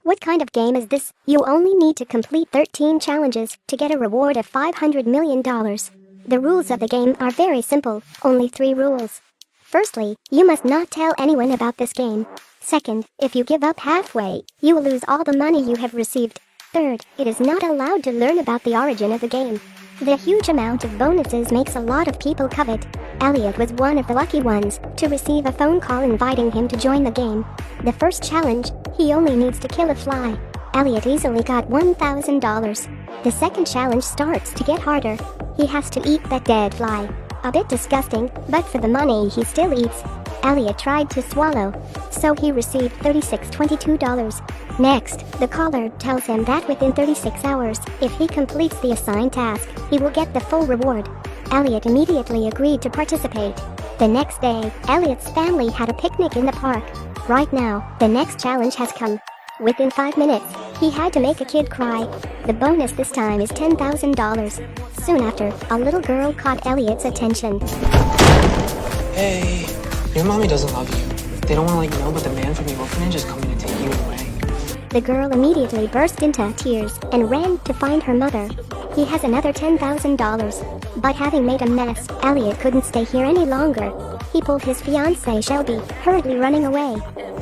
What kind of game is this? You only need to complete 13 challenges to get a reward of $500 million. The rules of the game are very simple, only 3 rules. Firstly, you must not tell anyone about this game. Second, if you give up halfway, you will lose all the money you have received. Third, it is not allowed to learn about the origin of the game. The huge amount of bonuses makes a lot of people covet. Elliot was one of the lucky ones to receive a phone call inviting him to join the game. The first challenge, he only needs to kill a fly. Elliot easily got $1,000. The second challenge starts to get harder. He has to eat that dead fly. A bit disgusting, but for the money he still eats. Elliot tried to swallow, so he received $36.22. Next, the caller tells him that within 36 hours, if he completes the assigned task, he will get the full reward. Elliot immediately agreed to participate. The next day, Elliot's family had a picnic in the park. Right now, the next challenge has come. Within 5 minutes, he had to make a kid cry. The bonus this time is $10,000. Soon after, a little girl caught Elliot's attention. Hey, your mommy doesn't love you. They don't want to let you know, but the man from the orphanage is coming to take you away. The girl immediately burst into tears and ran to find her mother. He has another $10,000. But having made a mess, Elliot couldn't stay here any longer. He pulled his fiancée Shelby, hurriedly running away.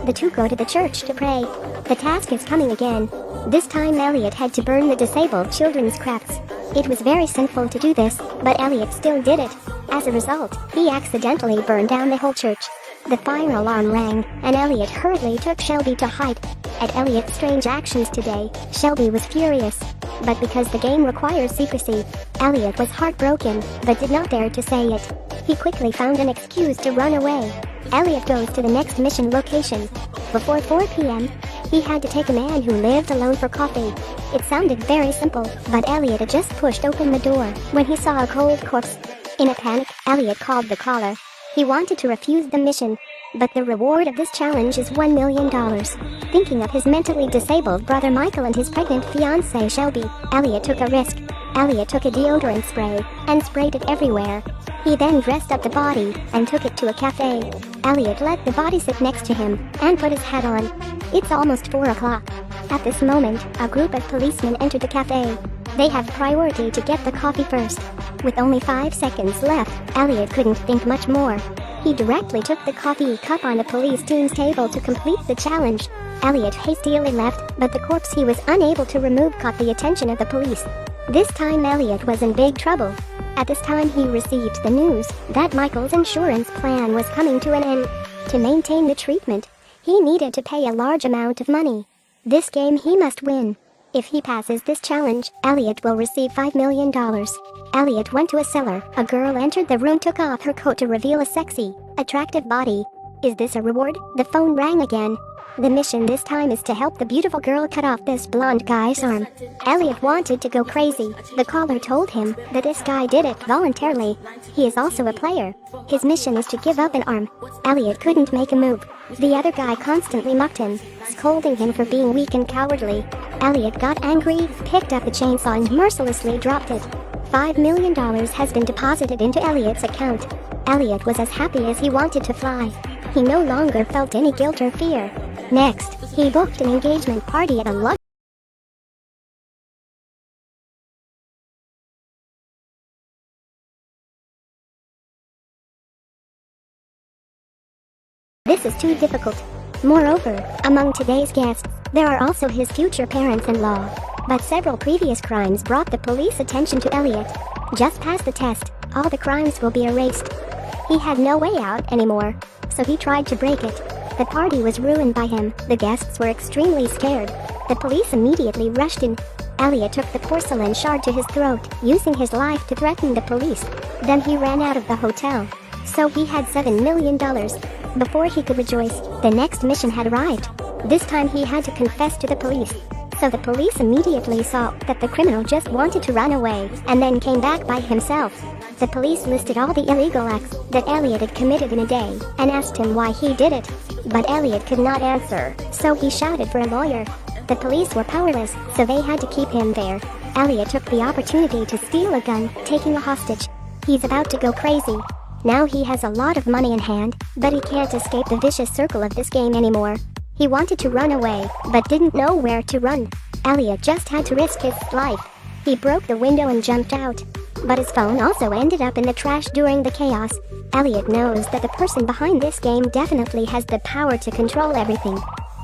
The two go to the church to pray. The task is coming again. This time Elliot had to burn the disabled children's crafts. It was very sinful to do this, but Elliot still did it. As a result, he accidentally burned down the whole church. The fire alarm rang, and Elliot hurriedly took Shelby to hide. At Elliot's strange actions today, Shelby was furious. But because the game requires secrecy, Elliot was heartbroken, but did not dare to say it. He quickly found an excuse to run away. Elliot goes to the next mission location. Before 4 p.m., he had to take a man who lived alone for coffee. It sounded very simple, but Elliot had just pushed open the door when he saw a cold corpse. In a panic, Elliot called the caller. He wanted to refuse the mission, but the reward of this challenge is $1 million. Thinking of his mentally disabled brother Michael and his pregnant fiancée Shelby, Elliot took a risk. Elliot took a deodorant spray and sprayed it everywhere. He then dressed up the body and took it to a cafe. Elliot let the body sit next to him and put his hat on. It's almost 4 o'clock. At this moment, a group of policemen entered the cafe. They have priority to get the coffee first. With only 5 seconds left, Elliot couldn't think much more. He directly took the coffee cup on the police team's table to complete the challenge. Elliot hastily left, but the corpse he was unable to remove caught the attention of the police. This time Elliot was in big trouble. At this time he received the news that Michael's insurance plan was coming to an end. To maintain the treatment, he needed to pay a large amount of money. This game he must win. If he passes this challenge, Elliot will receive $5 million. Elliot went to a cellar. A girl entered the room, took off her coat to reveal a sexy, attractive body. Is this a reward? The phone rang again. The mission this time is to help the beautiful girl cut off this blonde guy's arm. Elliot wanted to go crazy. The caller told him that this guy did it voluntarily. He is also a player. His mission is to give up an arm. Elliot couldn't make a move. The other guy constantly mocked him, scolding him for being weak and cowardly. Elliot got angry, picked up the chainsaw and mercilessly dropped it. $5 million has been deposited into Elliot's account. Elliot was as happy as he wanted to fly. He no longer felt any guilt or fear. Next, he booked an engagement party at a luxury. This is too difficult. Moreover, among today's guests, there are also his future parents-in-law. But several previous crimes brought the police attention to Elliot. Just pass the test, all the crimes will be erased. He had no way out anymore, so he tried to break it. The party was ruined by him. The guests were extremely scared. The police immediately rushed in. Elliot took the porcelain shard to his throat, using his life to threaten the police. Then he ran out of the hotel. So he had $7 million. Before he could rejoice, the next mission had arrived. This time he had to confess to the police. So the police immediately saw that the criminal just wanted to run away, and then came back by himself. The police listed all the illegal acts that Elliot had committed in a day, and asked him why he did it. But Elliot could not answer, so he shouted for a lawyer. The police were powerless, so they had to keep him there. Elliot took the opportunity to steal a gun, taking a hostage. He's about to go crazy. Now he has a lot of money in hand, but he can't escape the vicious circle of this game anymore. He wanted to run away, but didn't know where to run. Elliot just had to risk his life. He broke the window and jumped out. But his phone also ended up in the trash during the chaos. Elliot knows that the person behind this game definitely has the power to control everything.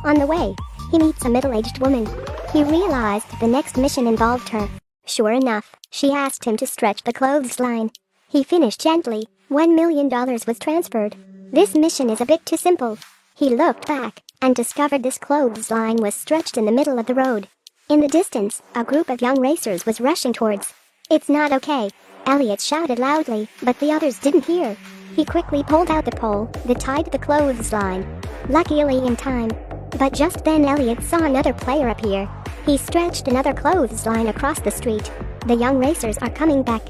On the way, he meets a middle-aged woman. He realized the next mission involved her. Sure enough, she asked him to stretch the clothesline. He finished gently. $1 million was transferred. This mission is a bit too simple. He looked back and discovered this clothesline was stretched in the middle of the road. In the distance, a group of young racers was rushing towards. "It's not okay," Elliot shouted loudly, but the others didn't hear. He quickly pulled out the pole that tied the clothesline. Luckily in time. But just then Elliot saw another player appear. He stretched another clothesline across the street. The young racers are coming back.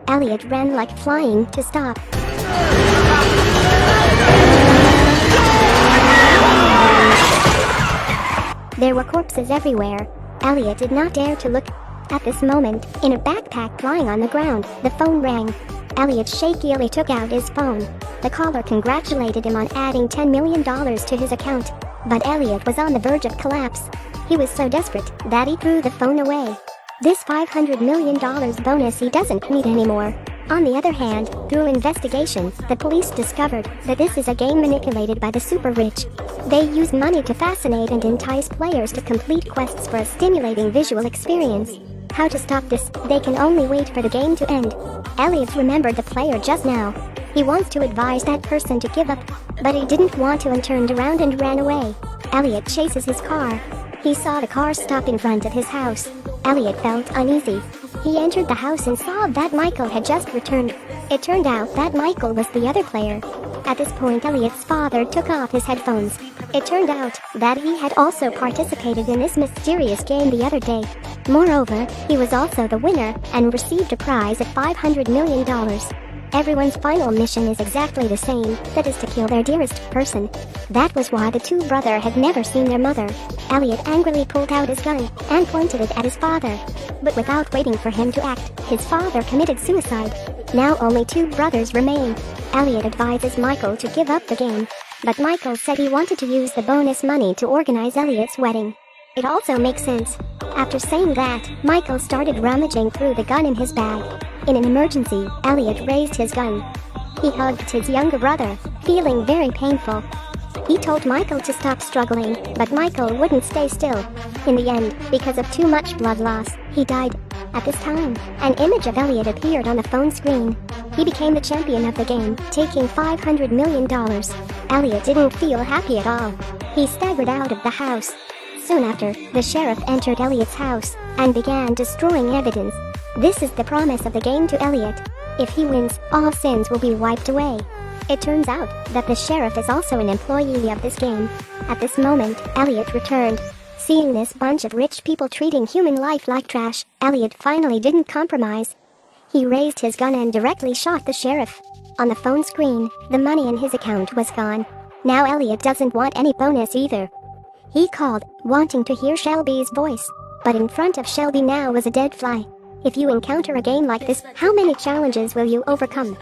Elliot ran like flying to stop. There were corpses everywhere. Elliot did not dare to look. At this moment, in a backpack lying on the ground, the phone rang. Elliot shakily took out his phone. The caller congratulated him on adding $10 million to his account. But Elliot was on the verge of collapse. He was so desperate that he threw the phone away. This $500 million bonus he doesn't need anymore. On the other hand, through investigation, the police discovered that this is a game manipulated by the super rich. They use money to fascinate and entice players to complete quests for a stimulating visual experience. How to stop this? They can only wait for the game to end. Elliot remembered the player just now. He wants to advise that person to give up, but he didn't want to and turned around and ran away. Elliot chases his car. He saw the car stop in front of his house. Elliot felt uneasy. He entered the house and saw that Michael had just returned. It turned out that Michael was the other player. At this point, Elliot's father took off his headphones. It turned out that he had also participated in this mysterious game the other day. Moreover, he was also the winner and received a prize of $500 million. Everyone's final mission is exactly the same, that is to kill their dearest person. That was why the two brothers had never seen their mother. Elliot angrily pulled out his gun and pointed it at his father. But without waiting for him to act, his father committed suicide. Now only two brothers remain. Elliot advises Michael to give up the game. But Michael said he wanted to use the bonus money to organize Elliot's wedding. It also makes sense. After saying that, Michael started rummaging through the gun in his bag. In an emergency, Elliot raised his gun. He hugged his younger brother, feeling very painful. He told Michael to stop struggling, but Michael wouldn't stay still. In the end, because of too much blood loss, he died. At this time, an image of Elliot appeared on the phone screen. He became the champion of the game, taking $500 million. Elliot didn't feel happy at all. He staggered out of the house. Soon after, the sheriff entered Elliot's house and began destroying evidence. This is the promise of the game to Elliot. If he wins, all sins will be wiped away. It turns out that the sheriff is also an employee of this game. At this moment, Elliot returned. Seeing this bunch of rich people treating human life like trash, Elliot finally didn't compromise. He raised his gun and directly shot the sheriff. On the phone screen, the money in his account was gone. Now Elliot doesn't want any bonus either. He called, wanting to hear Shelby's voice. But in front of Shelby now was a dead fly. If you encounter a game like this, how many challenges will you overcome?